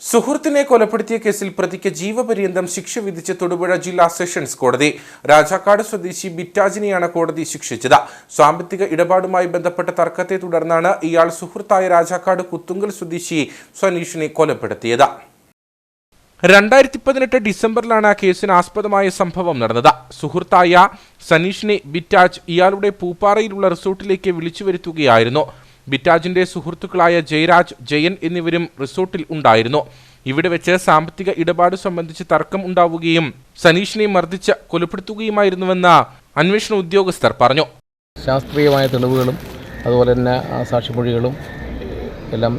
സുഹൃത്തിനെ കൊലപ്പെടുത്തിയ കേസിൽ പ്രതിക്ക് ജീവപര്യന്തം ശിക്ഷ വിധിച്ച് തൊടുപുഴ ജില്ലാ സെഷൻസ് കോടതി. രാജാക്കാട് സ്വദേശി ബിറ്റാജിനെയാണ് കോടതി ശിക്ഷിച്ചത്. സാമ്പത്തിക ഇടപാടുമായി ബന്ധപ്പെട്ട തർക്കത്തെ തുടർന്നാണ് ഇയാൾ സുഹൃത്തായ രാജാക്കാട് കുത്തുങ്കൽ സ്വദേശി സനീഷിനെ കൊലപ്പെടുത്തിയത്. 2018 ഡിസംബറിലാണ് കേസിന് ആസ്പദമായ സംഭവം നടന്നത്. സുഹൃത്തായ സനീഷിനെ ബിറ്റാജ് ഇയാളുടെ പൂപ്പാറയിലുള്ള റിസോർട്ടിലേക്ക് വിളിച്ചു വരുത്തുകയായിരുന്നു. ബിറ്റാജിന്റെ സുഹൃത്തുക്കളായ ജയരാജ്, ജയൻ എന്നിവരും റിസോർട്ടിൽ ഉണ്ടായിരുന്നു. ഇവിടെ വെച്ച് സാമ്പത്തിക ഇടപാട് സംബന്ധിച്ച് തർക്കം ഉണ്ടാവുകയും സനീഷിനെ മർദ്ദിച്ച് കൊലപ്പെടുത്തുകയുമായിരുന്നുവെന്ന് അന്വേഷണ ഉദ്യോഗസ്ഥർ പറഞ്ഞു. ശാസ്ത്രീയമായ തെളിവുകളും അതുപോലെ തന്നെ സാക്ഷിമൊഴികളും എല്ലാം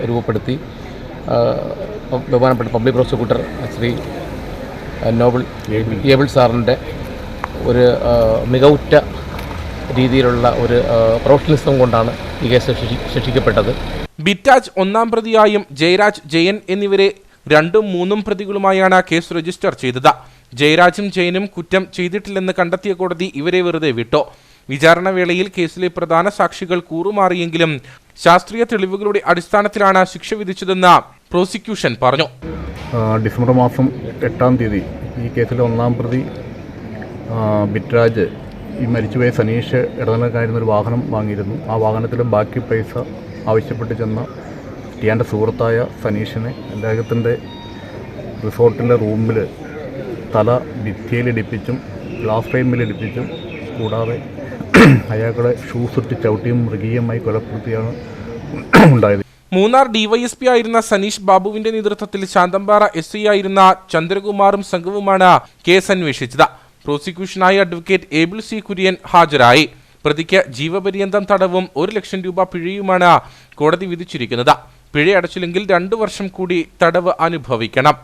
രൂപപ്പെടുത്തി ബഹുമാനപ്പെട്ട public prosecutor Shri Nobel able സാറിൻ്റെ ഒരു മികവുറ്റ രീതിയിലുള്ള ഒരു പ്രൊഫഷണലിസം കൊണ്ടാണ് ഈ കേസ് ശിക്ഷിക്കപ്പെട്ടത്. ബിറ്റാജ് ഒന്നാം പ്രതിയായും ജയരാജ്, ജയൻ എന്നിവരെ 2ഉം 3ഉം പ്രതികളുമായാണ് കേസ് രജിസ്റ്റർ ചെയ്തത്. ജയരാജും ജയനും കുറ്റം ചെയ്തിട്ടില്ലെന്ന് കണ്ടെത്തിയ കോടതി ഇവരെ വെറുതെ വിട്ടു. വിചാരണ വേളയിൽ കേസിലെ പ്രധാന സാക്ഷികൾ കൂറുമാറിയെങ്കിലും ശാസ്ത്രീയ തെളിവുകളുടെ അടിസ്ഥാനത്തിലാണ് ശിക്ഷ വിധിച്ചതെന്ന് പ്രോസിക്യൂഷൻ പറഞ്ഞു. ഡിസംബർ മാസം 8-ാം തീയതി ഈ കേസിലെ ഒന്നാം പ്രതി ബിറ്റാജ് ഈ മരിച്ചുപോയ സനീഷ് ഇടനിലക്കായിരുന്നൊരു വാഹനം വാങ്ങിയിരുന്നു. ആ വാഹനത്തിൽ ബാക്കി പൈസ ആവശ്യപ്പെട്ട് ചെന്ന ടിയാൻ്റെ സുഹൃത്തായ സനീഷിനെ അദ്ദേഹത്തിൻ്റെ റിസോർട്ടിലെ റൂമിൽ തല ഭിത്തിയിലിടിപ്പിച്ചും ഗ്ലാസ് ഫ്രെയിമിലിടിപ്പിച്ചും കൂടാതെ അയാളെ ഷൂസ് ഇട്ട് ചവിട്ടിയും മൃഗീയമായി കൊലപ്പെടുത്തിയാണ് ഉണ്ടായത്. മൂന്നാർ ഡിവൈഎസ്പി ആയിരുന്ന സനീഷ് ബാബുവിന്റെ നേതൃത്വത്തിൽ ശാന്തമ്പാറ SI ആയിരുന്ന ചന്ദ്രകുമാറും സംഘവുമാണ് കേസ് അന്വേഷിച്ചത്. പ്രോസിക്യൂഷനായി അഡ്വക്കേറ്റ് ഏബിൾ സി കുര്യൻ ഹാജരായി. പ്രതിക്ക് ജീവപര്യന്തം തടവും 1 ലക്ഷം രൂപ പിഴയുമാണ് കോടതി വിധിച്ചിരിക്കുന്നത്. പിഴ അടച്ചില്ലെങ്കിൽ 2 വർഷം കൂടി തടവ് അനുഭവിക്കണം.